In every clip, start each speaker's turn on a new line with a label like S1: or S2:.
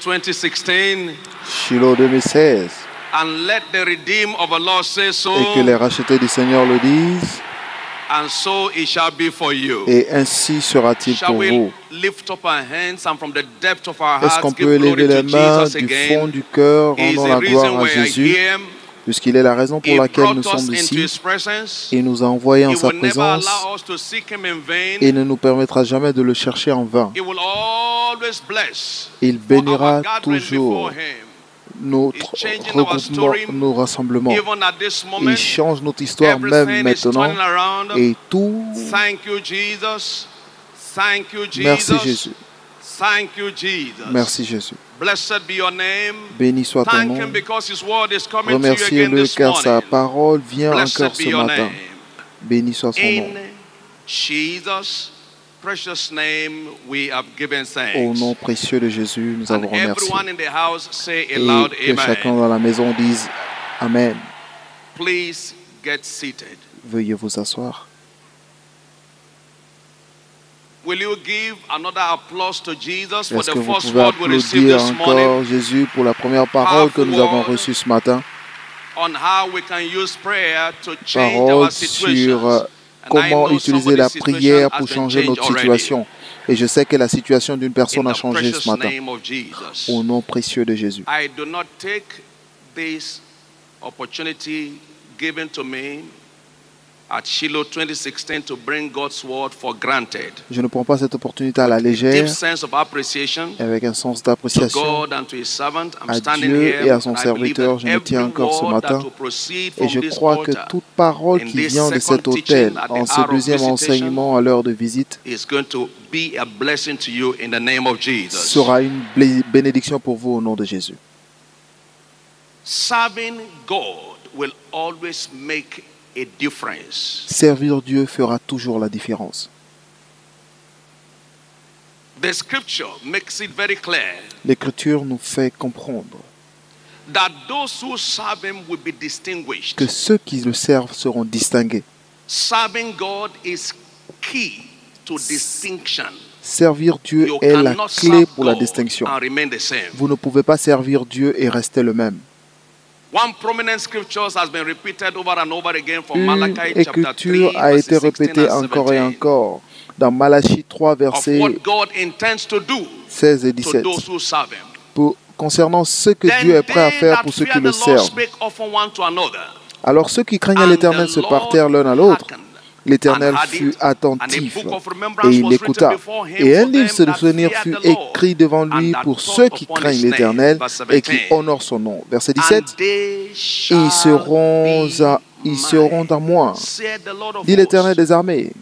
S1: 2016.
S2: Shiloh 2016.
S1: And let the redeemed of the Lord say so.
S2: Et que les rachetés du Seigneur le disent.
S1: And so it shall be for you.
S2: Et ainsi sera-t-il pour vous. Est-ce qu'on peut élever les mains du fond du cœur, rendant la gloire à Jésus, puisqu'il est la raison pour laquelle nous sommes ici. Il nous a envoyés en sa présence et ne nous permettra jamais de le chercher en vain. Il bénira toujours notre regroupement, nos rassemblements. Il change notre histoire même maintenant et tout. Merci Jésus. Merci Jésus. Béni soit ton nom. Remerciez-le car sa parole vient encore ce matin. Béni soit son nom.
S1: Precious name, we have given thanks.
S2: Au nom précieux de Jésus, nous avons remercié.
S1: Et
S2: que chacun dans la maison dise Amen.
S1: Please get seated.
S2: Veuillez vous asseoir.
S1: Will you give another applause to Jesus for
S2: Est-ce
S1: the
S2: que vous
S1: first
S2: pouvez
S1: word we received
S2: applaudir
S1: this morning?
S2: encore Jésus pour la première parole que nous avons reçue ce matin?
S1: On how we can use prayer to change
S2: Parole
S1: our
S2: sur
S1: situations.
S2: comment utiliser la prière pour changer notre situation. Et je sais que la situation d'une personne a changé ce matin. Au nom précieux de Jésus.
S1: I do not take this opportunity given to me at Shiloh 2016 to bring God's word for granted.
S2: Je ne prends pas cette opportunité à la légère.
S1: Deep sense of appreciation
S2: avec un sens d'appréciation à Dieu et à son serviteur. Je me tiens encore ce matin et je crois que toute parole qui vient de cet autel en ce deuxième enseignement à l'heure de visite sera une bénédiction pour vous au nom de Jésus.
S1: Serving God will always make a difference.
S2: Servir Dieu fera toujours la différence.
S1: The scripture makes it very clear.
S2: L'Écriture nous fait comprendre
S1: that those who serve him will be distinguished.
S2: Que ceux qui le servent seront distingués.
S1: Serving God is key to distinction.
S2: Servir Dieu est la clé pour la distinction. Vous ne pouvez pas servir Dieu et rester le même. Une écriture a été répétée encore et encore dans Malachie 3, versets 16 et 17, concernant ce que Dieu est prêt à faire pour ceux qui le servent. Alors ceux qui craignaient l'Éternel se partèrent l'un à l'autre. L'Éternel fut attentif et il écouta. Et un livre de souvenirs fut écrit devant lui pour ceux qui craignent l'Éternel et qui honorent son nom. Verset 17. Ils seront à moi, dit l'Éternel des armées.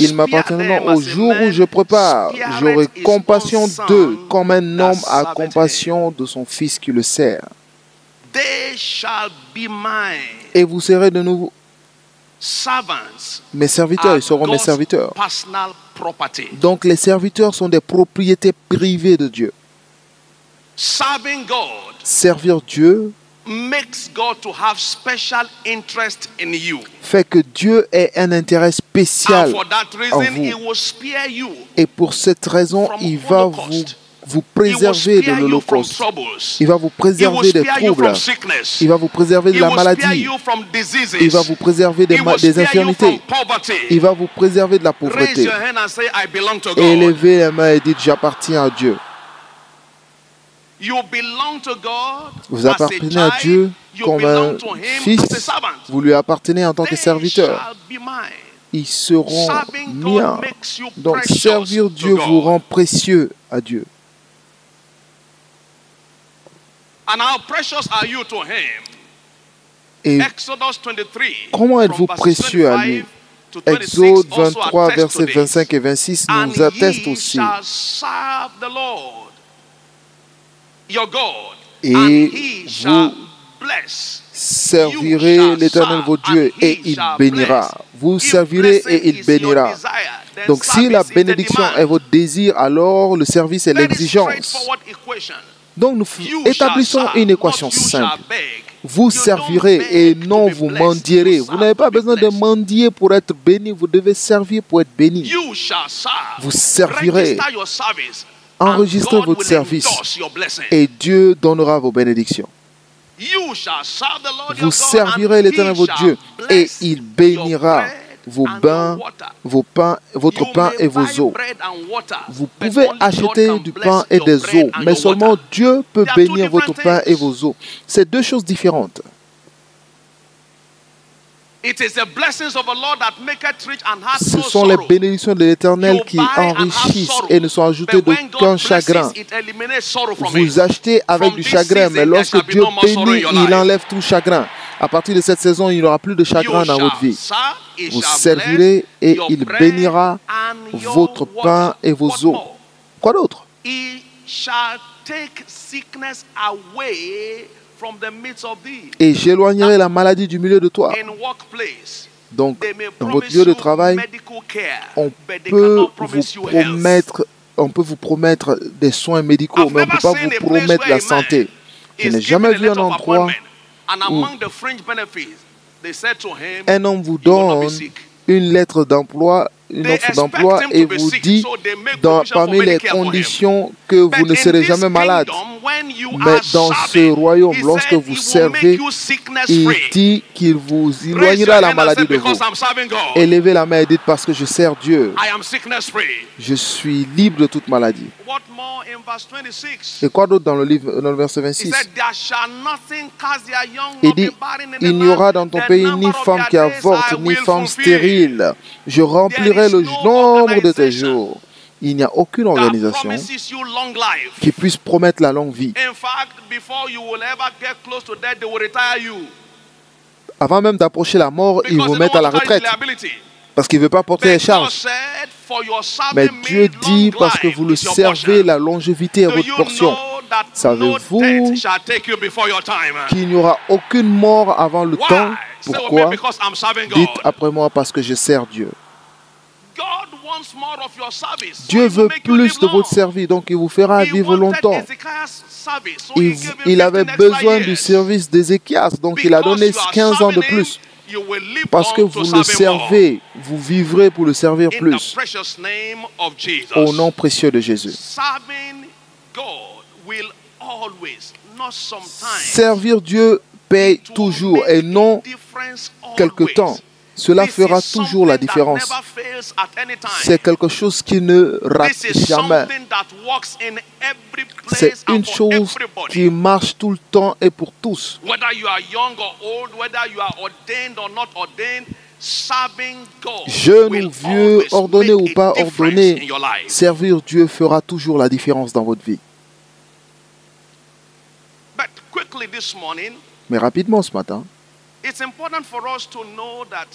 S2: Ils m'appartiendront au jour où je prépare. J'aurai compassion d'eux comme un homme a compassion de son fils qui le sert. Et vous serez de nouveau mes serviteurs, ils seront mes serviteurs. Donc les serviteurs sont des propriétés privées de Dieu. Servir Dieu fait que Dieu ait un intérêt spécial en vous. Et pour cette raison, il va vous préserver de l'Holocauste. Il va vous préserver des troubles. Il va vous préserver de la maladie. Il va vous préserver des infirmités. Il va vous préserver de la pauvreté. Élevez les mains et dites, j'appartiens à Dieu. Vous appartenez à Dieu comme un fils. Vous lui appartenez en tant que serviteur. Ils seront miens. Donc servir Dieu vous rend précieux à Dieu. Et comment êtes-vous précieux à lui? Exode 23, versets 25 et 26 nous attestent aussi. Et vous servirez l'Éternel votre Dieu et il bénira. Vous servirez et il bénira. Donc si la bénédiction est votre désir, alors le service est l'exigence. Donc nous établissons une équation simple. Vous servirez et non vous mendierez. Vous n'avez pas besoin de mendier pour être béni. Vous devez servir pour être béni. Vous servirez. Enregistrez votre service et Dieu donnera vos bénédictions. Vous servirez l'Éternel votre Dieu et il bénira votre pain et vos eaux. Vous pouvez acheter du pain et des eaux, mais seulement Dieu peut bénir votre pain et vos eaux. C'est deux choses différentes. Ce sont les bénédictions de l'Éternel qui enrichissent et ne sont ajoutées d'aucun chagrin. Vous achetez avec du chagrin, mais lorsque Dieu bénit, il enlève tout chagrin. À partir de cette saison, il n'y aura plus de chagrin dans votre vie. Vous servirez et il bénira votre pain et vos eaux. Quoi d'autre? Et j'éloignerai la maladie du milieu de toi. Donc, dans votre lieu de travail, on peut vous promettre des soins médicaux, mais on ne peut pas vous promettre la santé. Je n'ai jamais vu un endroit où un homme vous donne une lettre d'emploi, une offre d'emploi et vous dit parmi les conditions que vous ne serez jamais malade. Mais dans ce royaume, lorsque vous servez, il dit qu'il vous éloignera la maladie de vous. Élevez la main et dites parce que je sers Dieu. Je suis libre de toute maladie. Et quoi d'autre dans le verset 26? Il dit, il n'y aura dans ton pays ni femme qui avorte, ni femme stérile. Je remplirai le nombre de tes jours. Il n'y a aucune organisation qui puisse promettre la longue vie. Avant même d'approcher la mort, ils vous mettent à la retraite parce qu'ils ne veulent pas porter les charges. Mais Dieu dit parce que vous le servez, la longévité est votre portion. Savez-vous qu'il n'y aura aucune mort avant le temps? Pourquoi? Dites après moi parce que je sers Dieu. Dieu veut plus de votre service, donc il vous fera vivre longtemps. Il avait besoin du service d'Ézéchias, donc il a donné 15 ans de plus. Parce que vous le servez, vous vivrez pour le servir plus. Au nom précieux de Jésus. Servir Dieu paye toujours et non quelque temps. Cela fera toujours la différence. C'est quelque chose qui ne rate jamais. C'est une chose qui marche tout le temps et pour tous. Jeune ou vieux, ordonné ou pas ordonné, servir Dieu fera toujours la différence dans votre vie. Mais rapidement ce matin,
S1: it's important for us to know that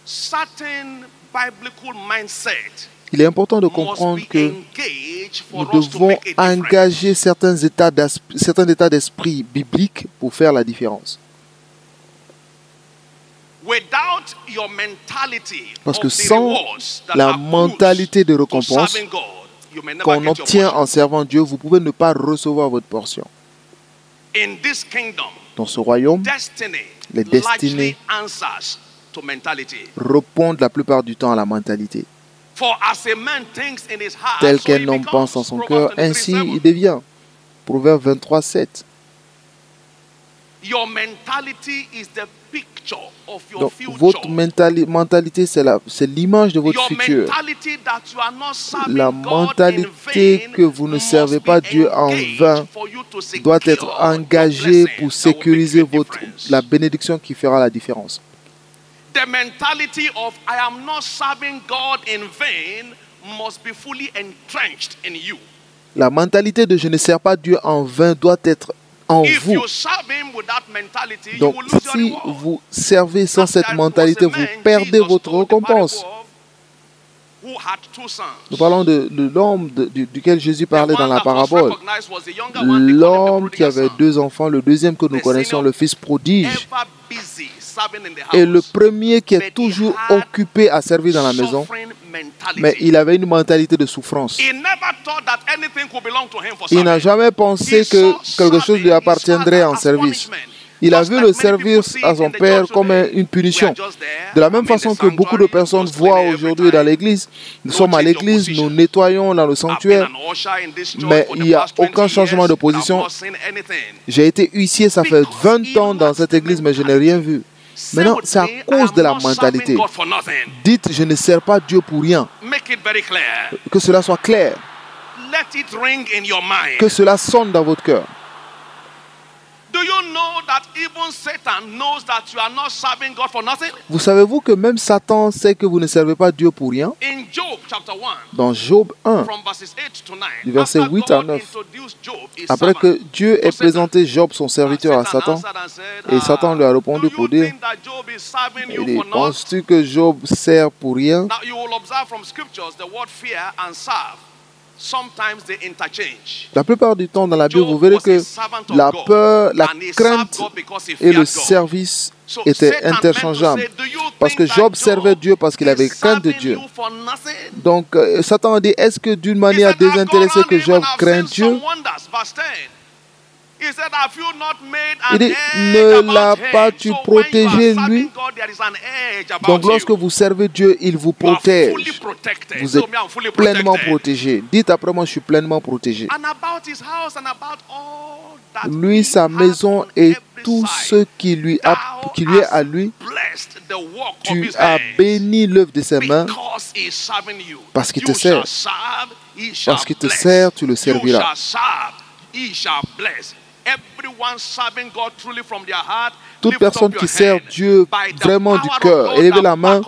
S1: certain biblical mindset
S2: il est important de comprendre que nous devons engager certains états d'esprit bibliques pour faire la différence. Parce que sans la mentalité de récompense qu'on obtient en servant Dieu, vous pouvez ne pas recevoir votre portion. Dans ce royaume, les destinées répondent la plupart du temps à la mentalité. Tel qu'un homme pense en son cœur, ainsi il devient. Proverbe 23, 7. Donc, votre mentalité, c'est l'image de votre futur. La mentalité que vous ne servez pas Dieu en vain doit être engagée pour sécuriser la bénédiction qui fera la différence.
S1: The mentality of I am not serving God in vain must be fully entrenched in you.
S2: La mentalité de je ne sers pas Dieu en vain doit être en vous. Donc si vous servez sans cette mentalité, vous perdez votre récompense. Nous parlons de l'homme duquel Jésus parlait dans la parabole. L'homme qui avait 2 enfants, le deuxième que nous connaissons, le fils prodige. Et le premier qui est toujours occupé à servir dans la maison, mais il avait une mentalité de souffrance. Il n'a jamais pensé que quelque chose lui appartiendrait en service. Il a vu le service à son père comme une punition. De la même façon que beaucoup de personnes voient aujourd'hui dans l'église, nous sommes à l'église, nous nettoyons dans le sanctuaire, mais il n'y a aucun changement de position. J'ai été huissier, ça fait 20 ans dans cette église, mais je n'ai rien vu. Maintenant, c'est à cause de la mentalité. Dites, je ne sers pas Dieu pour rien. Que cela soit clair. Que cela sonne dans votre cœur. Vous savez-vous que même Satan sait que vous ne servez pas Dieu pour rien? Dans Job 1, du verset 8 à 9, après que Dieu ait présenté Job, son serviteur, à Satan, et Satan lui a répondu pour dire, il dit, penses-tu que Job sert pour rien? La plupart du temps dans la Bible, vous verrez que la peur, la crainte et le service étaient interchangeables. Parce que Job servait Dieu parce qu'il avait crainte de Dit, donc Satan a dit, est-ce que d'une manière désintéressée que Job craint Dieu? Il dit, ne l'a pas-tu protégé lui? Donc lorsque vous servez Dieu, il vous protège. Vous êtes pleinement protégé. Dites après moi, je suis pleinement protégé. Lui, sa maison et tout ce qui lui est à lui, tu as béni l'œuvre de ses mains parce qu'il te sert. Parce qu'il te sert, tu le serviras. Toute personne qui sert Dieu vraiment du cœur, élevez la main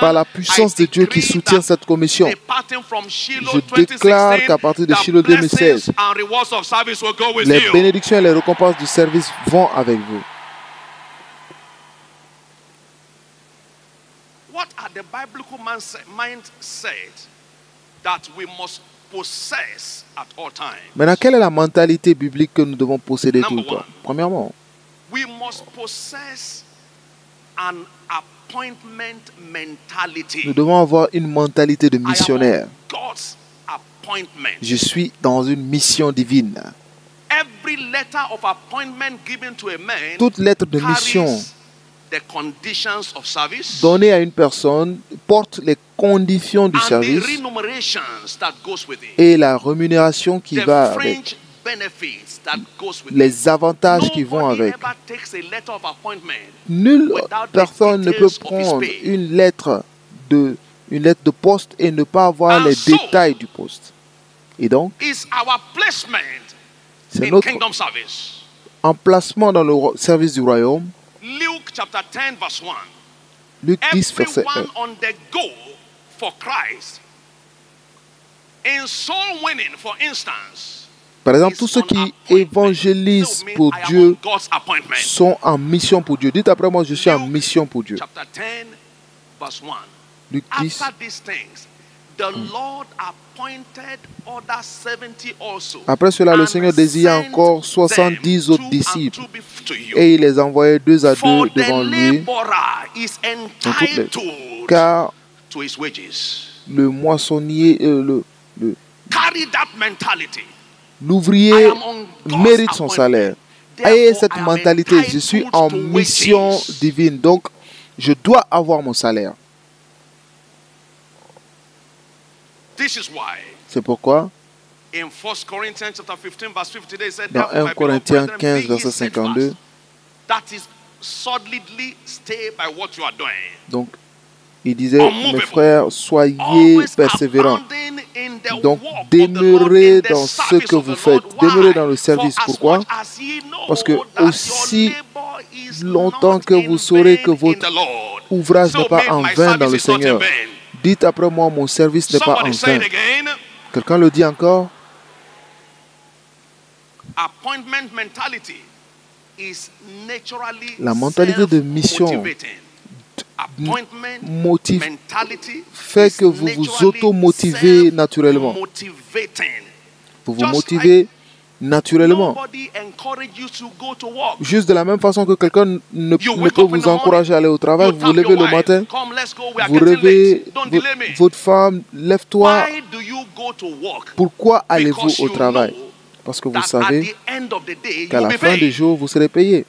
S2: par la puissance de Dieu qui soutient cette commission. Je déclare qu'à partir de Shiloh 2016, les bénédictions et les récompenses du service vont avec vous. What are the biblical mindset that we must possess at all times? Maintenant, quelle est la mentalité biblique que nous devons posséder tout le temps? Premièrement, we must possess an appointment mentality. Nous devons avoir une mentalité de missionnaire. God's appointment. Je suis dans une mission divine. Every letter of appointment given to a man, toute lettre de mission donnée à une personne porte les conditions du service et la rémunération qui va avec, les avantages qui vont avec. Nulle personne ne peut prendre une lettre de poste et ne pas avoir les détails du poste. Et donc, c'est notre emplacement dans le service du royaume. Luke chapter 10 verse 1. Luc 10 verset 1. On the go for Christ. In soul winning, for instance, par exemple, tous ceux qui évangélisent pour Dieu sont en mission pour Dieu. Dites après moi, je suis en mission pour Dieu. Luc 10. Après cela, le Seigneur désigna encore 70 autres disciples et il les envoyait 2 à 2 devant lui. Car le moissonnier, l'ouvrier mérite son salaire. Ayez cette mentalité, je suis en mission divine, donc je dois avoir mon salaire. C'est pourquoi dans 1 Corinthiens 15, verset 52, donc il disait, mes frères, soyez persévérants. Donc demeurez dans ce que vous faites, demeurez dans le service. Pourquoi? Parce que aussi longtemps que vous saurez que votre ouvrage n'est pas en vain dans le Seigneur. Dites après moi, mon service n'est pas en vain. Quelqu'un le dit encore? La mentalité de mission fait que vous vous auto-motivez naturellement. Vous vous motivez naturellement. Juste de la même façon que quelqu'un ne peut vous encourager à aller au travail, vous vous levez le matin, vous rêvez votre femme, lève-toi. Pourquoi allez-vous au travail? Parce que vous savez qu'à la fin du jour, vous serez payé.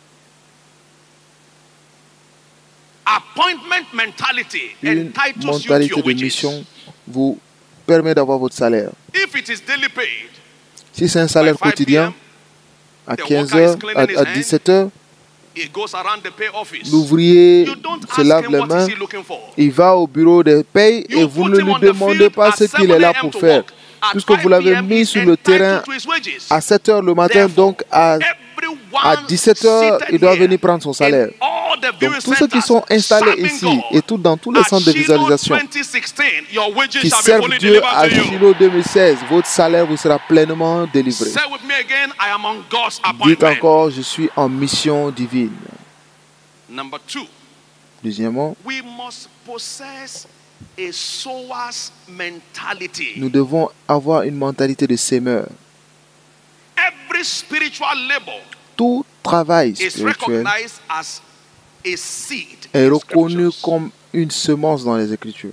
S2: Une mentalité de mission vous permet d'avoir votre salaire. Si c'est un salaire quotidien, à 15 heures, à 17 heures, l'ouvrier se lave les mains, il va au bureau de paye et vous ne lui demandez pas ce qu'il est là pour faire. Puisque vous l'avez mis sur le terrain à 7 heures le matin, donc à 17 heures, il doit venir prendre son salaire. Donc tous ceux qui sont installés ici et dans tous les centres de visualisation qui servent Dieu à Shiloh 2016, votre salaire vous sera pleinement délivré. Dites encore, je suis en mission divine. Deuxièmement, nous devons avoir une mentalité de semeur. Tout travail spirituel est reconnu comme une semence dans les Écritures.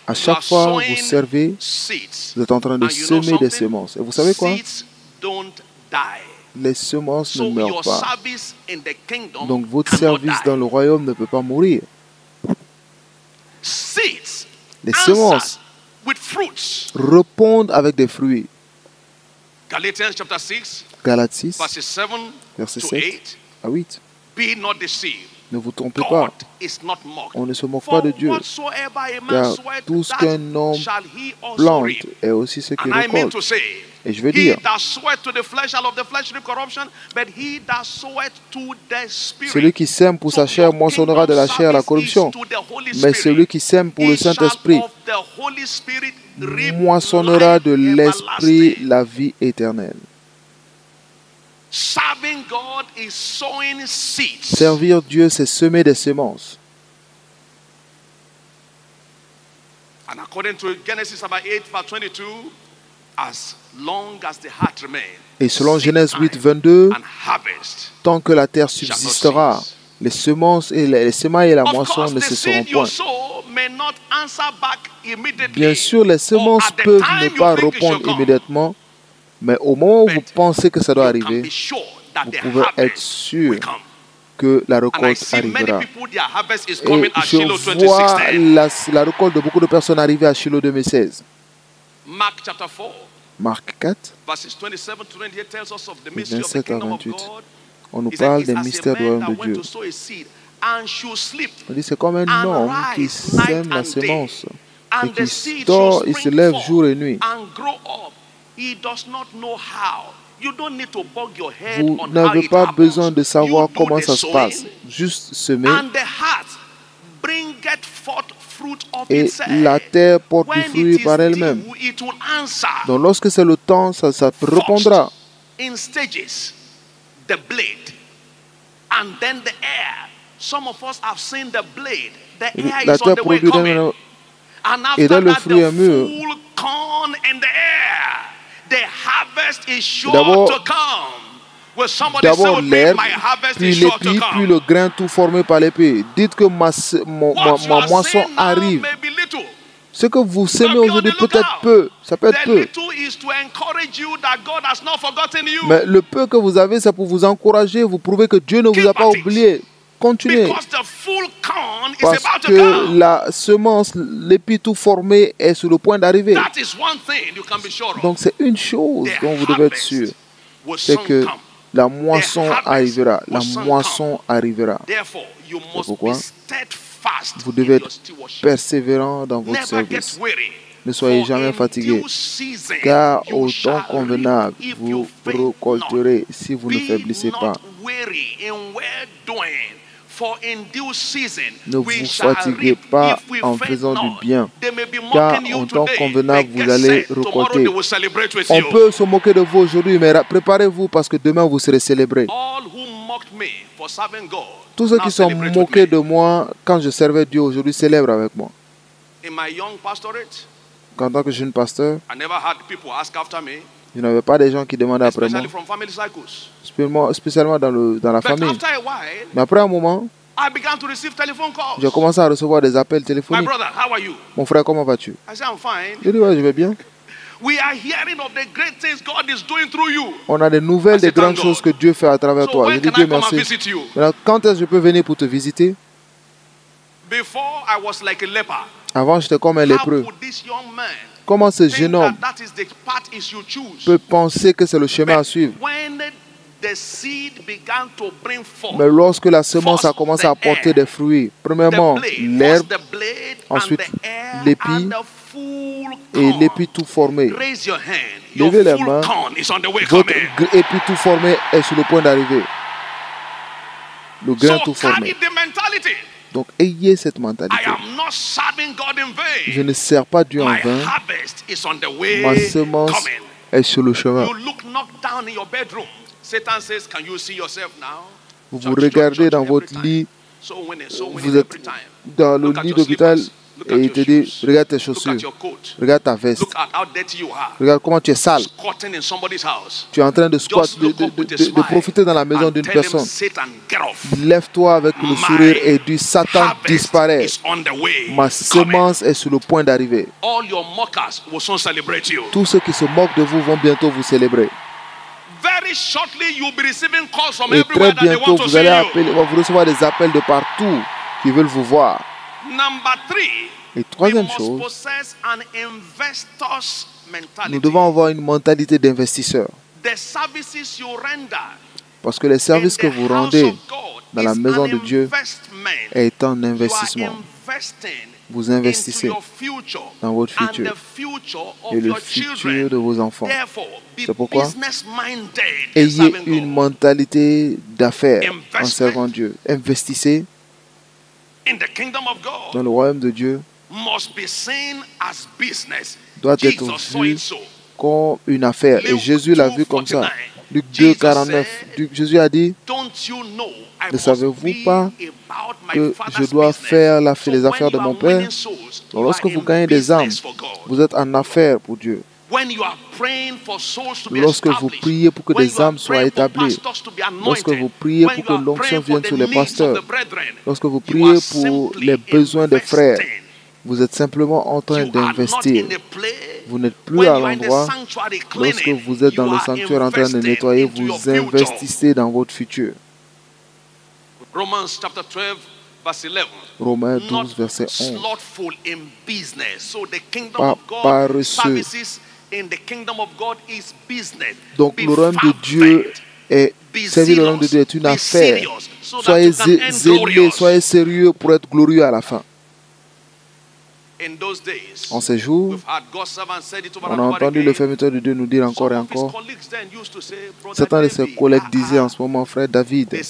S2: À chaque fois que vous servez, vous êtes en train de semer des semences. Et vous savez quoi? Les semences ne meurent pas. Donc votre service dans le royaume ne peut pas mourir. Les semences répondent avec des fruits. Galates 6, verset 7 à 8. Ne vous trompez pas. On ne se moque pas de Dieu. Car tout ce qu'un homme plante est aussi ce qu'il récolte. Et je veux dire, celui qui sème pour sa chair moissonnera de la chair la corruption. Mais celui qui sème pour le Saint-Esprit moissonnera de l'Esprit la vie éternelle. Servir Dieu, c'est semer des semences.
S1: And according to Genesis 8, verse 22, as long as the heart remains,
S2: et selon Genèse 8, 22, tant que la terre subsistera, les semences et les semailles et la moisson ne cesseront point. Bien sûr, les semences peuvent ne pas répondre immédiatement, mais au moment où vous pensez que ça doit arriver, vous pouvez être sûr que la récolte arrivera. Et je vois la récolte de beaucoup de personnes arriver à Shiloh 2016. Marc 4, 27 à 28. On nous parle des mystères du royaume de Dieu. On dit c'est comme un homme qui sème la semence et qui dort, il se lève jour et nuit. Vous n'avez pas besoin de savoir comment ça se passe. Juste semer. Et la terre porte du fruit par elle-même. Donc lorsque c'est le temps, ça répondra. La terre produit et dans le fruit est mûr. D'abord l'herbe, puis l'épi, puis le grain tout formé par l'épi. Dites que ma moisson arrive. Ce que vous semez aujourd'hui peut-être peu, ça peut être peu. Mais le peu que vous avez, c'est pour vous encourager, vous prouver que Dieu ne vous a pas oublié. Continuez. Parce que la semence, l'épi tout formé est sur le point d'arriver. Donc c'est une chose dont vous devez être sûr. C'est que la moisson arrivera. La moisson arrivera. C'est pourquoi vous devez être persévérant dans votre service. Ne soyez jamais fatigué, car au temps convenable, vous récolterez si vous ne faiblissez pas. Ne vous fatiguez pas en faisant du bien, car au temps convenable, vous allez récolter. On peut se moquer de vous aujourd'hui, mais préparez-vous parce que demain, vous serez célébrés. Tous ceux qui sont moqués de moi quand je servais Dieu aujourd'hui célèbrent avec moi. En tant que jeune pasteur, je n'avais pas des gens qui demandaient après moi, spécialement dans la famille. Mais après un moment, j'ai commencé à recevoir des appels téléphoniques. Mon frère, comment vas-tu? Je dis, ouais, je vais bien. On a des nouvelles des grandes choses que Dieu fait à travers toi. Je dis Dieu merci. Alors, quand est-ce que je peux venir pour te visiter? Avant, j'étais comme un lépreux. Comment ce jeune homme peut penser que c'est le chemin à suivre? Mais lorsque la semence a commencé à porter des fruits, premièrement l'herbe, ensuite l'épi, et l'épi tout formé. Levez les mains, votre épi tout formé est sur le point d'arriver. Le grain tout formé. Donc ayez cette mentalité. Je ne sers pas Dieu en vain. Ma semence est sur le chemin. Vous vous regardez dans votre lit, vous êtes dans le lit d'hôpital et il te dit, regarde tes chaussures, regarde ta veste, regarde comment tu es sale. Tu es en train de squatter, de profiter dans la maison d'une personne. Lève-toi avec le sourire et dis, Satan disparaît. Ma semence est sur le point d'arriver. Tous ceux qui se moquent de vous vont bientôt vous célébrer. Et très bientôt, vous allez vous recevoir des appels de partout qui veulent vous voir. Et troisième chose, nous devons avoir une mentalité d'investisseur. Parce que les services que vous rendez dans la maison de Dieu est un investissement. Vous investissez dans votre futur et le futur de vos enfants. C'est pourquoi ayez une mentalité d'affaires en servant Dieu. Investissez dans le royaume de Dieu. Doit être vu comme une affaire. Et Jésus l'a vu comme ça. Luc 2, 49. Jésus a dit, ne savez-vous pas que je dois faire les affaires de mon Père? Donc, lorsque vous gagnez des âmes, vous êtes en affaires pour Dieu. Lorsque vous priez pour que des âmes soient établies, lorsque vous priez pour que l'onction vienne sur les pasteurs, lorsque vous priez pour les besoins des frères, vous êtes simplement en train d'investir. Vous n'êtes plus à l'endroit. Lorsque vous êtes dans le sanctuaire en train de nettoyer, vous investissez dans votre futur. Romains 12, verset 11. Pas paresseux. Donc le royaume de Dieu est, servir le royaume de Dieu est une affaire. Soyez zélés, soyez sérieux pour être glorieux à la fin. En ces jours, on a entendu le serviteur de Dieu nous dire encore et encore. Certains de ses collègues disaient en ce moment, frère David,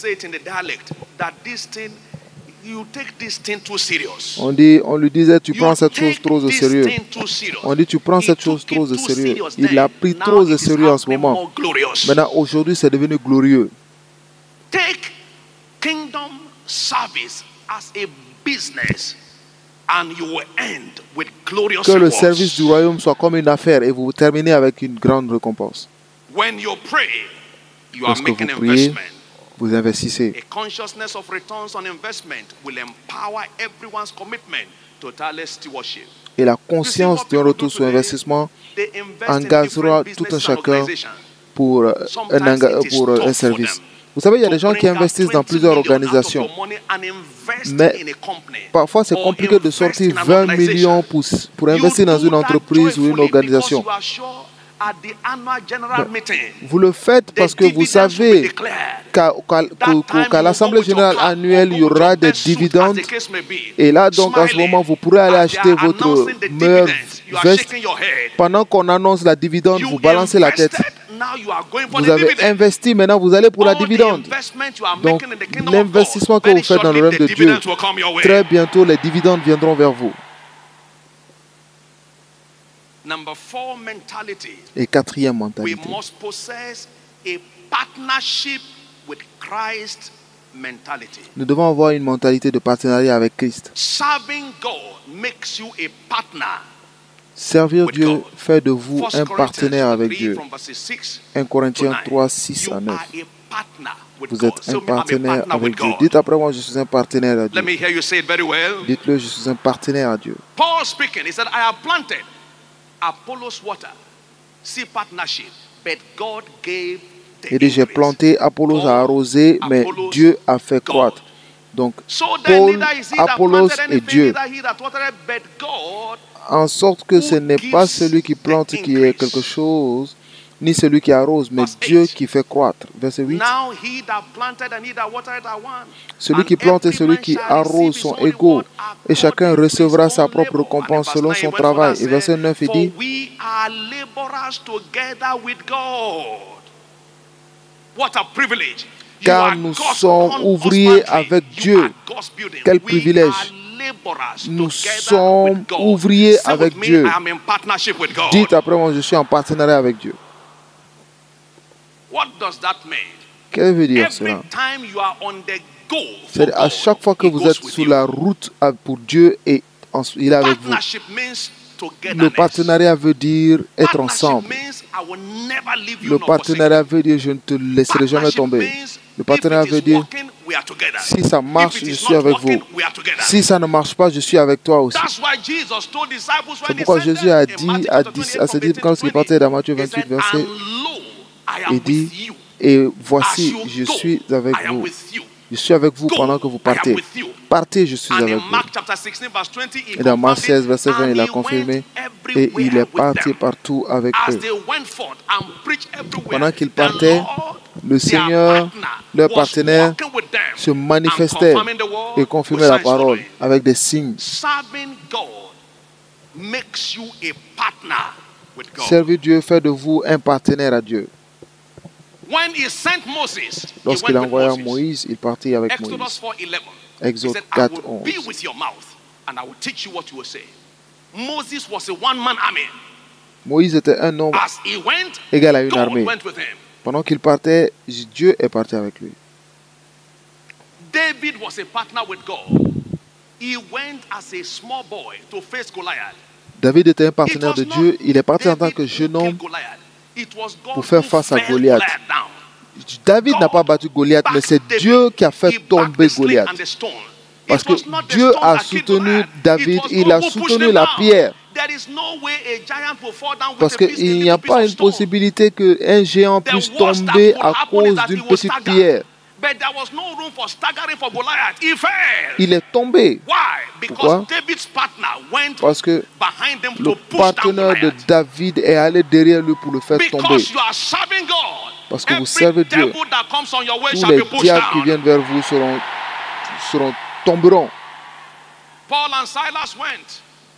S2: on lui disait, tu prends cette chose trop au sérieux. On dit, tu prends cette chose trop au sérieux. Il l'a pris trop au sérieux en ce moment. Maintenant, aujourd'hui, c'est devenu glorieux.
S1: Take kingdom service as a business.
S2: Que le service du royaume soit comme une affaire et vous terminez avec une grande récompense. Lorsque vous priez, vous investissez. Et la conscience d'un retour sur investissement engagera tout un chacun pour un service. Vous savez, il y a des gens qui investissent dans plusieurs organisations. Mais parfois, c'est compliqué de sortir 20 millions pour investir dans une entreprise ou une organisation. Vous le faites parce que vous savez qu'à l'Assemblée générale annuelle, il y aura des dividendes. Et là, donc, en ce moment, vous pourrez aller acheter votre meilleure veste. Pendant qu'on annonce la dividende, vous balancez la tête. Vous avez investi, maintenant vous allez pour la dividende. Donc, l'investissement que vous faites dans le royaume de Dieu, très bientôt, les dividendes viendront vers vous. Et quatrième mentalité, Nous devons avoir une mentalité de partenariat avec Christ. Servir Dieu fait de vous un partenaire avec Dieu. 1 Corinthiens 3, 6 à 9. Vous êtes un partenaire avec Dieu. Dites après moi, je suis un partenaire à Dieu. Dites-le, je suis un partenaire à Dieu.
S1: Paul speaking, he said, I have planted, Apollos water, see partnership, but God gave the
S2: Il dit, j'ai planté, Apollos a arrosé, mais Dieu a fait croître. Donc, Paul, Apollos et Dieu. En sorte que ce n'est pas celui qui plante qui est quelque chose, ni celui qui arrose, mais Dieu qui fait croître. Verset 8. Celui qui plante et celui qui arrose sont égaux, et chacun recevra sa propre récompense selon son travail. Et verset 9, il dit, car nous sommes ouvriers avec Dieu. Quel privilège! Nous sommes ouvriers avec Dieu. Dites après moi, je suis en partenariat avec Dieu. Qu'est-ce que veut dire cela? C'est à chaque fois que vous êtes sur la route pour Dieu et il est avec vous. Le partenariat veut dire être ensemble. Le partenariat veut dire je ne te laisserai jamais tomber. Le partenariat veut dire si ça marche, je suis avec vous. Si ça ne marche pas, je suis avec toi aussi. C'est pourquoi Jésus a dit à ses disciples quand il partait dans Matthieu 28, verset, il dit, et voici, je suis avec vous. Je suis avec vous pendant que vous partez. Partez, je suis avec vous. Et dans Marc 16, verset 20, il a confirmé. Et il est parti partout avec eux. Pendant qu'ils partaient, le Seigneur, leur partenaire, se manifestait et confirmait la parole avec des signes. Servir Dieu fait de vous un partenaire à Dieu. Lorsqu'il a envoyé Moïse, il partit avec Moïse. Exode 4, 11. Moïse était un homme égal à une armée. Pendant qu'il partait, Dieu est parti avec lui.
S1: David was a partner with God. He went as a small boy to face Goliath.
S2: David était un partenaire de Dieu. Il est parti en tant que jeune homme pour faire face à Goliath. David n'a pas battu Goliath, mais c'est Dieu qui a fait tomber Goliath. Parce que Dieu a soutenu David, il a soutenu la pierre. Parce qu'il n'y a pas une possibilité qu'un géant puisse tomber à cause d'une petite pierre. Il est tombé. Pourquoi? Parce que le partenaire de David est allé derrière lui pour le faire tomber. Parce que vous servez Dieu. Tous les diables qui viennent vers vous tomberont.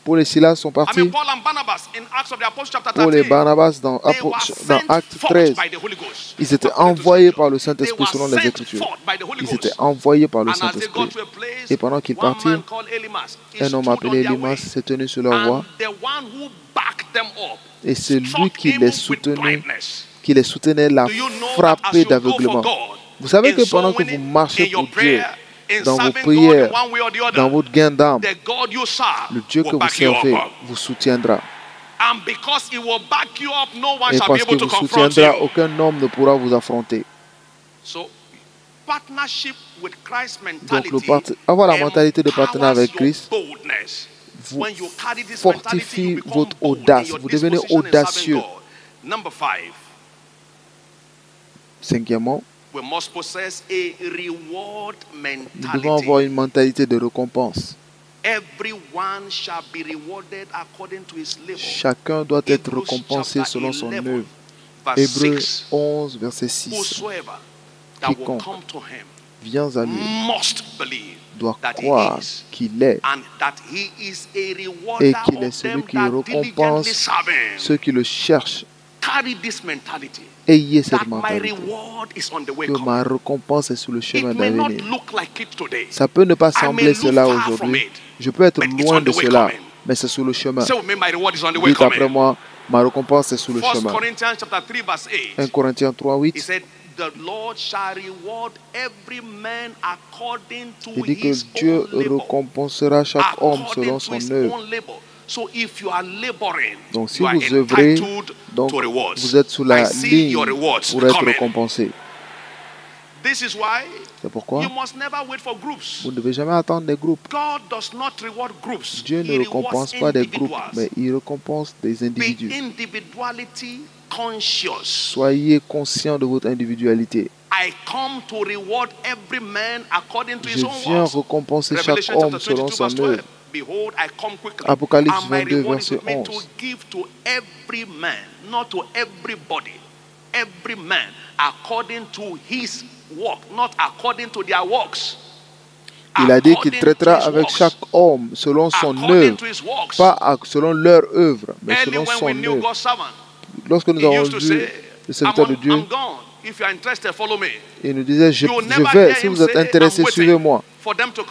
S2: Paul et Silas sont partis. Paul et Barnabas dans Actes 13, ils étaient envoyés par le Saint-Esprit selon les Écritures. Ils étaient envoyés par le Saint-Esprit. Et pendant qu'ils partirent, un homme appelé Élymas s'est tenu sur leur voie. Et c'est lui qui les soutenait, l'a frappé d'aveuglement. Vous savez que pendant que vous marchez pour Dieu, dans vos prières, dans votre gain d'âme, le Dieu que vous servez vous soutiendra. Et parce qu'il vous soutiendra, aucun homme ne pourra vous affronter. Donc, avoir la mentalité de partenaire avec Christ vous fortifie votre audace. Vous devenez audacieux. Cinquièmement, nous devons avoir une mentalité de récompense. Chacun doit être récompensé selon son œuvre. Hébreux 11, verset 6. Quiconque vient à lui doit croire qu'il est et qu'il est celui qui récompense ceux qui le cherchent. Ayez cette mentalité que ma récompense est sur le chemin d'avenir. Ça peut ne pas sembler cela aujourd'hui. Je peux être loin de cela, mais c'est sur le chemin. Dites après moi, ma récompense est sur le chemin. 1 Corinthiens 3, 8. Il dit que Dieu récompensera chaque homme selon son œuvre. Donc si vous œuvrez, donc vous êtes sous la ligne pour être récompensé. C'est pourquoi vous ne devez jamais attendre des groupes. Dieu ne récompense pas des groupes, mais il récompense des individus. Soyez conscient de votre individualité. Je viens récompenser chaque homme selon son œuvre. Apocalypse 22, verset 11. Il a dit qu'il traitera avec chaque homme selon son œuvre, pas selon leur œuvre, mais selon son œuvre. Lorsque nous avons lu le serviteur de Dieu, il nous disait, je vais, si vous êtes intéressés, suivez-moi.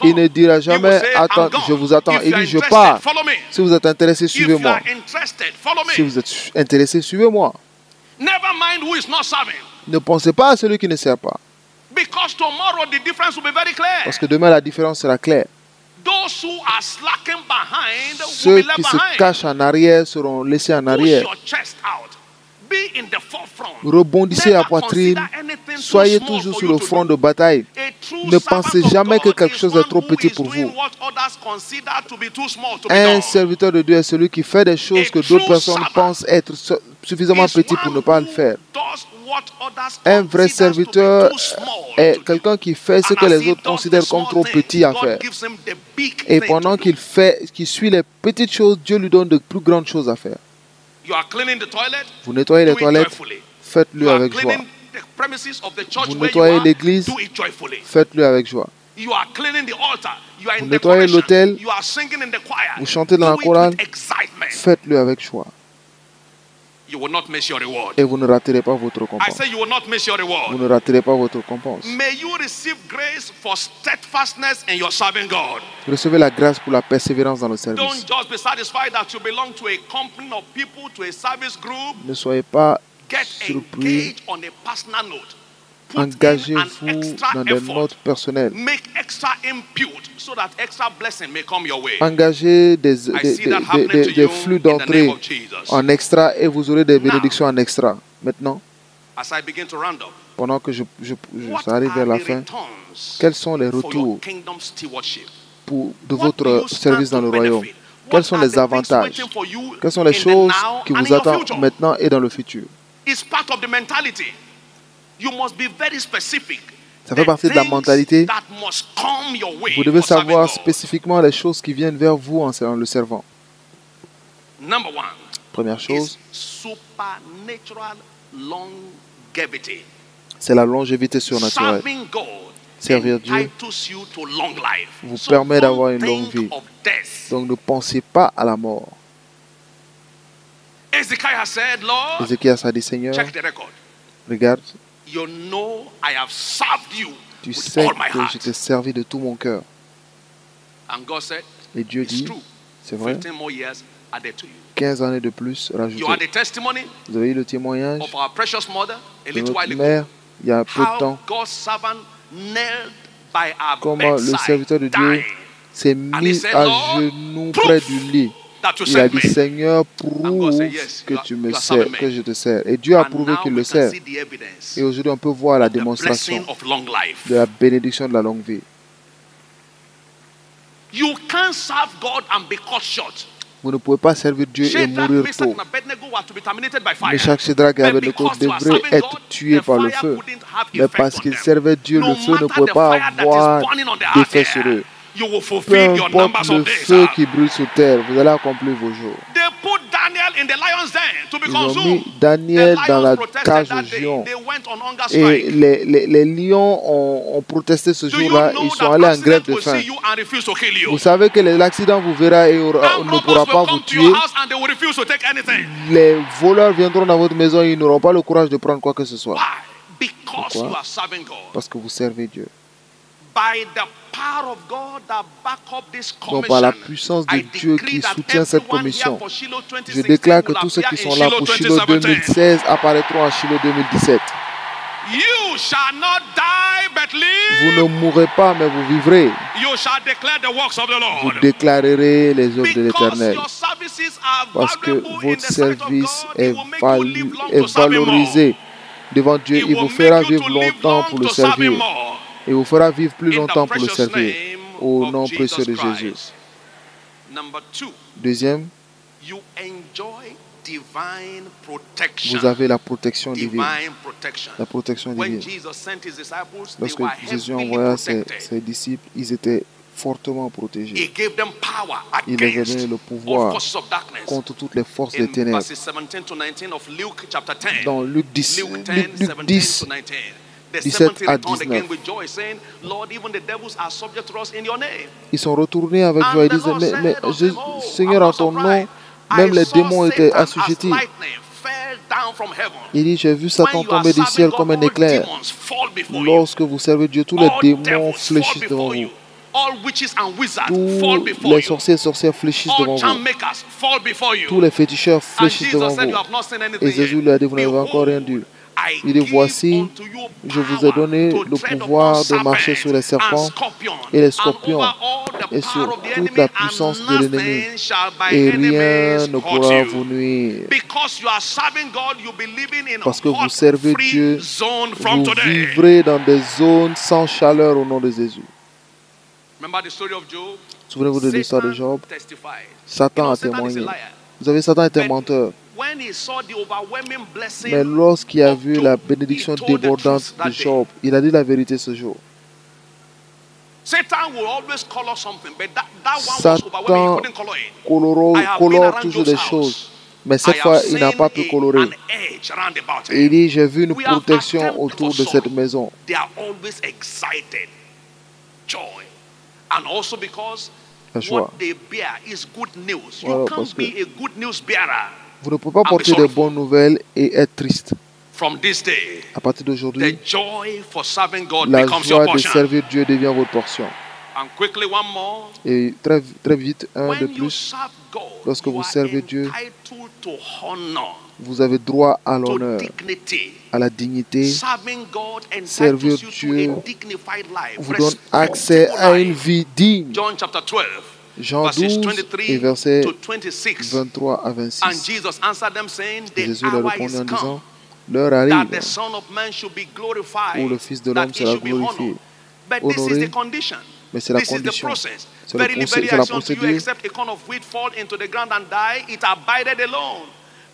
S2: Il ne dira jamais, attends, je vous attends. Il dit, je pars. Si vous êtes intéressés, suivez-moi. Si vous êtes intéressés, suivez-moi. Ne pensez pas à celui qui ne sert pas. Parce que demain, la différence sera claire. Ceux qui se cachent en arrière seront laissés en arrière. Rebondissez à poitrine. Soyez toujours sur le front de bataille. Ne pensez jamais que quelque chose est trop petit pour vous. Un serviteur de Dieu est celui qui fait des choses que d'autres personnes pensent être suffisamment petits pour ne pas le faire. Un vrai serviteur est quelqu'un qui fait ce que les autres considèrent comme trop petit à faire. Et pendant qu'il suit les petites choses, Dieu lui donne de plus grandes choses à faire. Vous nettoyez les toilettes, faites-le avec joie. Vous nettoyez l'église, faites-le avec joie. Vous nettoyez l'autel, vous chantez dans la chorale, faites-le avec joie. Et vous ne raterez pas votre récompense. Vous ne raterez pas votre récompense. Recevez la grâce pour la persévérance dans le service. Ne soyez pas surpris. Engagez-vous dans des notes personnelles. Engagez des flux d'entrée en extra et vous aurez des bénédictions en extra. Maintenant, pendant que j'arrive vers la fin, quels sont les retours de votre service dans le royaume? Quels sont les avantages? Quelles sont les choses qui vous attendent maintenant et dans le futur? Ça fait partie de la mentalité. Vous devez savoir spécifiquement les choses qui viennent vers vous en le servant. Première chose, c'est la longévité surnaturelle. Servir Dieu vous permet d'avoir une longue vie. Donc ne pensez pas à la mort. Ézéchias a dit, Seigneur, regarde, tu sais que je t'ai servi de tout mon cœur. Et Dieu dit, c'est vrai, 15 années de plus rajoutées. Vous avez eu le témoignage de notre mère il y a peu de temps. Comment le serviteur de Dieu s'est mis à genoux près du lit. Il a dit, Seigneur, prouve que tu me sers, que je te sers. Et Dieu a prouvé qu'il le sert. Et aujourd'hui, on peut voir la démonstration de la bénédiction de la longue vie. Vous ne pouvez pas servir Dieu et mourir tôt. Meshach, Shadrach et Abednego devraient être tués par le feu. Mais parce qu'ils servaient Dieu, le feu ne pouvait pas avoir d'effet sur eux. Peu importe le feu qui brûle sur terre, vous allez accomplir vos jours. Ils ont mis Daniel dans la cage aux lions. Et les lions ont protesté ce jour-là. Ils sont allés en grève de faim. Vous savez que l'accident vous verra et ne pourra pas vous tuer. Les voleurs viendront dans votre maison et ils n'auront pas le courage de prendre quoi que ce soit. Pourquoi? Parce que vous servez Dieu. Donc par la puissance de Dieu qui soutient cette commission, je déclare que tous ceux qui sont là pour Shiloh 2016 apparaîtront à Shiloh 2017.
S1: You shall not die, but live.
S2: Vous ne mourrez pas, mais vous vivrez.
S1: You shall declare the works of the Lord.
S2: Vous déclarerez les œuvres de l'Éternel.
S1: Your services are
S2: Parce que
S1: valuable in
S2: votre
S1: the sight of
S2: service
S1: God,
S2: est,
S1: it will make you live long
S2: est
S1: to serve him
S2: valorisé
S1: more.
S2: devant Dieu.
S1: It
S2: Il vous
S1: will
S2: fera
S1: make you
S2: vivre
S1: to live
S2: longtemps
S1: long
S2: pour le
S1: to serve him
S2: servir.
S1: more.
S2: Il vous fera vivre plus
S1: In the
S2: longtemps pour le
S1: precious
S2: servir.
S1: name
S2: Au
S1: of
S2: nom
S1: Jesus
S2: précieux de
S1: Christ.
S2: Jésus.
S1: Number 2,
S2: Deuxième,
S1: you enjoy divine protection.
S2: vous avez la protection divine.
S1: Divine protection.
S2: La protection
S1: When
S2: divine.
S1: Jesus sent his disciples, they
S2: Lorsque
S1: were
S2: Jésus
S1: heavily
S2: envoya
S1: protected.
S2: ses disciples, ils étaient fortement
S1: He
S2: protégés.
S1: gave them power
S2: Il leur a
S1: against
S2: donné le
S1: all
S2: pouvoir
S1: forces of darkness.
S2: contre toutes les forces des
S1: In
S2: ténèbres.
S1: verses 17 to 19 of Luke chapter 10.
S2: Dans Luc 10,
S1: Luke 10,
S2: Luc
S1: 17
S2: 10,
S1: to 19. The
S2: 17
S1: 70
S2: à
S1: returned again
S2: 19.
S1: with joy, saying, Lord, even the devils are subject to us in your name.
S2: Ils sont retournés avec joie
S1: And
S2: et
S1: the
S2: disaient,
S1: Lord said unto them, "Oh,
S2: Seigneur,
S1: I'm
S2: en
S1: not
S2: ton nom,
S1: surprised.
S2: même
S1: I
S2: les
S1: saw
S2: démons étaient
S1: Satan as
S2: assujettis.
S1: lightning fell down from heaven."
S2: Il dit, j'ai vu
S1: When
S2: Satan
S1: you are
S2: tomber du
S1: serving
S2: ciel
S1: God,
S2: comme un
S1: all
S2: éclair.
S1: demons fall before you.
S2: Lorsque vous servez Dieu, tous les
S1: All
S2: démons
S1: devils
S2: fléchissent
S1: fall
S2: devant
S1: before
S2: vous.
S1: you. All witches and wizards fall
S2: Tous
S1: before
S2: les
S1: you.
S2: sorciers et sorcières fléchissent
S1: All
S2: devant
S1: charm
S2: vous.
S1: makers fall before you.
S2: Tous les féticheurs
S1: And
S2: fléchissent devant
S1: Jesus said,
S2: vous.
S1: "You have not seen anything
S2: Et Jésus
S1: yet.
S2: lui a dit, vous n'avez encore rien
S1: Behold,
S2: dit.
S1: I
S2: Il dit,
S1: give
S2: voici,
S1: unto you
S2: je vous ai
S1: power
S2: donné
S1: to
S2: le
S1: tread
S2: pouvoir
S1: upon
S2: de marcher sur les
S1: serpents and
S2: serpents
S1: scorpions,
S2: et les
S1: and
S2: scorpions
S1: over all the
S2: et
S1: power
S2: sur
S1: of the
S2: toute
S1: enemy,
S2: la
S1: and
S2: puissance de l'ennemi.
S1: nothing shall by
S2: Et
S1: enemies
S2: rien ne
S1: hurt
S2: pourra
S1: you."
S2: vous nuire.
S1: Because you are serving God, you'll be living in
S2: Parce que
S1: a
S2: vous
S1: hot,
S2: servez
S1: free
S2: Dieu,
S1: zone from
S2: vous
S1: today.
S2: vivrez dans des zones sans chaleur au nom de Jésus.
S1: Remember the story of Job?
S2: Souvenez-vous de l'histoire de Job.
S1: Testified.
S2: Satan a
S1: Satan is a
S2: témoigné.
S1: liar.
S2: Vous savez, Satan est un
S1: But
S2: menteur.
S1: when he saw the overwhelming blessing
S2: Mais lorsqu'il a
S1: of
S2: vu
S1: Job,
S2: la
S1: he
S2: bénédiction
S1: told the
S2: débordante
S1: truth
S2: de
S1: that day.
S2: Job, il a dit la vérité ce jour.
S1: Satan will always color something, but that one was overwhelming. He
S2: Satan
S1: couldn't color it. I have been
S2: colore
S1: around
S2: toujours
S1: Job's
S2: des
S1: house.
S2: choses. Mais
S1: I
S2: cette
S1: have
S2: fois, il
S1: seen
S2: n'a pas pu colorer.
S1: an edge round about
S2: Et il
S1: him.
S2: dit, j'ai vu une
S1: We have
S2: protection
S1: attempted
S2: autour
S1: for
S2: de cette
S1: sorrow.
S2: maison.
S1: They are always excited, joy, and also because
S2: La joie.
S1: what they bear is good news.
S2: Voilà,
S1: You
S2: parce
S1: can't
S2: que
S1: be a good news bearer.
S2: Vous ne pouvez pas
S1: be
S2: porter de
S1: sorrowful.
S2: bonnes nouvelles et être triste.
S1: From this day,
S2: À partir
S1: the
S2: d'aujourd'hui,
S1: joy for serving God
S2: la
S1: becomes your
S2: joie de
S1: portion.
S2: servir Dieu devient votre portion.
S1: And quickly, one more.
S2: Et très, très vite, un de
S1: When you
S2: plus,
S1: serve God,
S2: lorsque
S1: you
S2: vous
S1: are
S2: servez Dieu,
S1: entitled to honor,
S2: vous avez droit à
S1: to
S2: l'honneur,
S1: dignity.
S2: à la dignité,
S1: Serving God
S2: Servir
S1: entitles you
S2: Dieu
S1: to a dignified life,
S2: vous donne accès à une
S1: life.
S2: vie digne.
S1: John chapter 12,
S2: Jean
S1: verses
S2: 12 et
S1: 23
S2: versets
S1: to 26.
S2: 23 à
S1: And
S2: 26.
S1: Jesus answered them, saying,
S2: Et
S1: "The
S2: Jésus leur
S1: hour
S2: répondit
S1: is
S2: en
S1: come
S2: disant, l'heure
S1: that
S2: arrive
S1: the Son of Man should be glorified,
S2: où le Fils de
S1: that
S2: l'homme
S1: he
S2: sera
S1: should be
S2: glorifié.
S1: honored." But this is
S2: Honoré,
S1: the condition.
S2: mais c'est la
S1: This is the
S2: condition.
S1: process.
S2: C'est le
S1: Verily,
S2: procé-
S1: verily,
S2: c'est
S1: I
S2: la
S1: say unto you,
S2: procédure.
S1: except a corn of wheat fall into the ground and die, it abideth alone.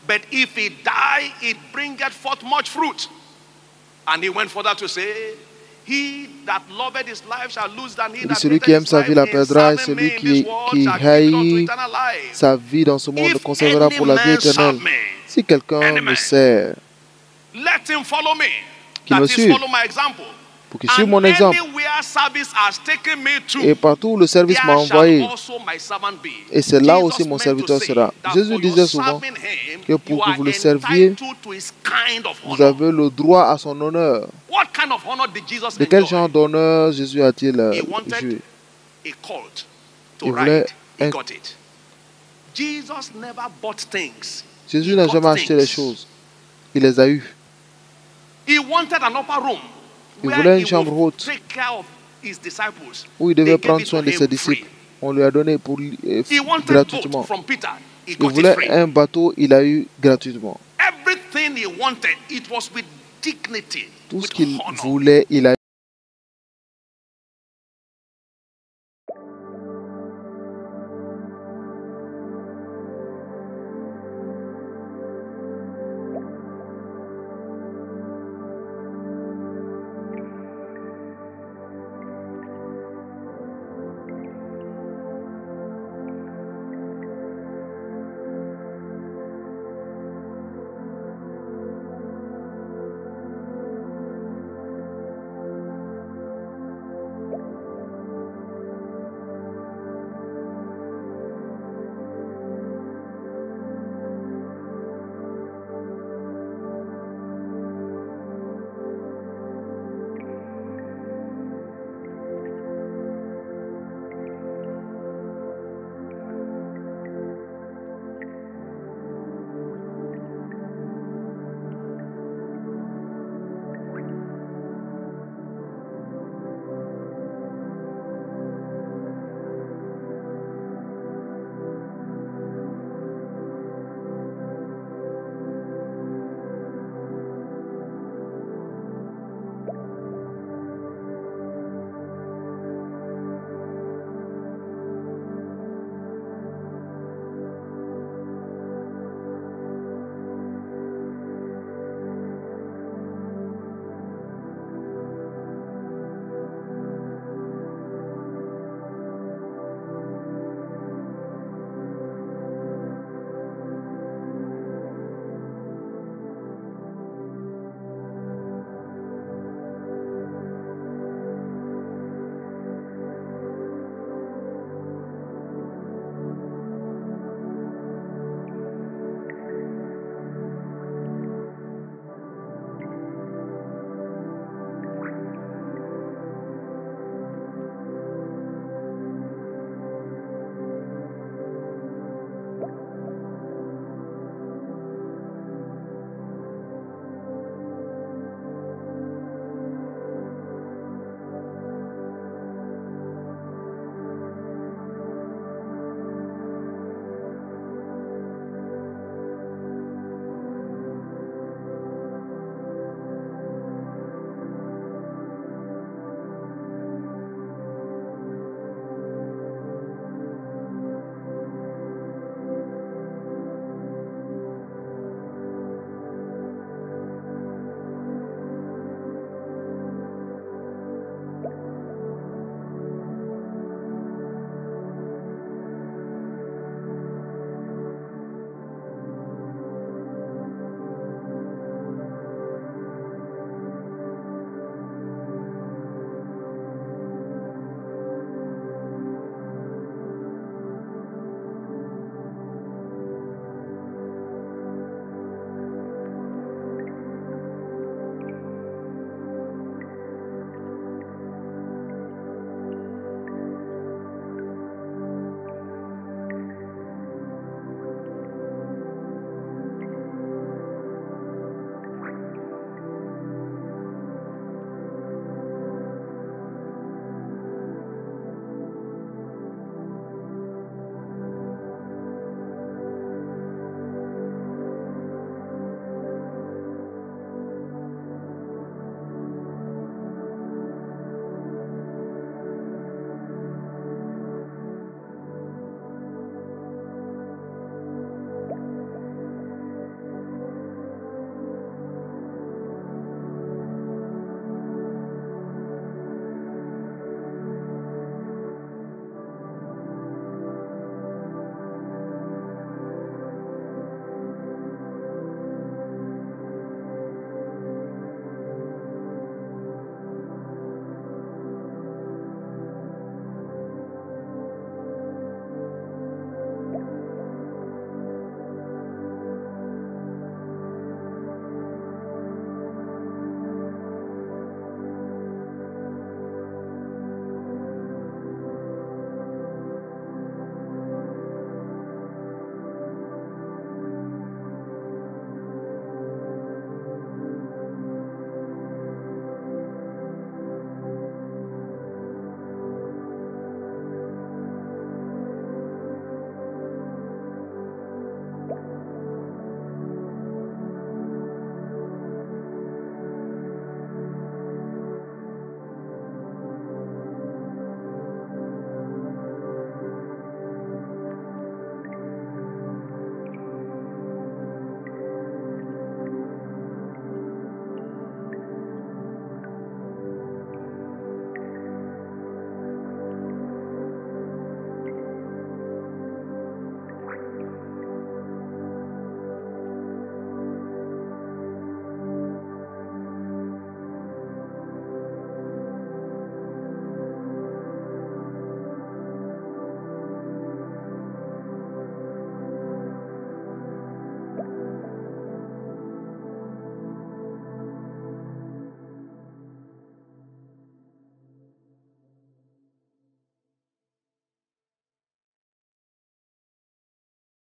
S1: But if it die, it bringeth forth much fruit. And he went further to say, he that loveth his life shall lose than he
S2: Il dit,
S1: that
S2: celui
S1: hateth
S2: qui aime
S1: his
S2: sa vie la
S1: life in
S2: perdra, et
S1: serving
S2: celui
S1: me in this world
S2: qui
S1: shall give it unto
S2: haït
S1: eternal life.
S2: sa vie dans ce monde le
S1: If
S2: conservera
S1: any
S2: pour la vie
S1: man
S2: éternelle.
S1: serve me,
S2: Si quelqu'un
S1: any
S2: me
S1: man,
S2: sert,
S1: let him follow me.
S2: Qu'il
S1: That
S2: me
S1: is,
S2: suive.
S1: follow my example.
S2: pour qu'il suive
S1: And
S2: mon exemple.
S1: anywhere service has taken me to,
S2: Et partout où le service
S1: there
S2: m'a
S1: shall
S2: envoyé,
S1: also my servant be.
S2: et c'est là
S1: Jesus
S2: aussi mon
S1: meant
S2: serviteur
S1: to say
S2: sera.
S1: that
S2: Jésus
S1: for
S2: disait
S1: your
S2: souvent
S1: serving him,
S2: que pour
S1: you
S2: que
S1: are
S2: vous le serviez,
S1: entitled to his kind of
S2: vous
S1: honor.
S2: avez le droit à son honneur.
S1: What kind of honor did Jesus
S2: De quel
S1: enjoy?
S2: genre d'honneur Jésus a-t-il
S1: He wanted
S2: joué?
S1: a colt to
S2: Il voulait
S1: ride. He
S2: un-
S1: got it. Jesus never bought things.
S2: Jésus
S1: He
S2: n'a
S1: got
S2: jamais acheté les
S1: things.
S2: choses. Il les a eues.
S1: He wanted an upper room
S2: Il
S1: where
S2: voulait
S1: he
S2: une chambre
S1: would
S2: haute
S1: take care of his disciples.
S2: où il
S1: They
S2: devait
S1: gave
S2: prendre
S1: it
S2: soin
S1: to
S2: de
S1: him
S2: ses
S1: free.
S2: disciples. On lui a donné
S1: He wanted
S2: gratuitement.
S1: boat from Peter. He
S2: Il
S1: got it
S2: voulait
S1: free.
S2: un bateau, il a eu gratuitement.
S1: Everything he wanted, it was with dignity,
S2: Tout ce
S1: with
S2: qu'il
S1: honor.
S2: voulait, il a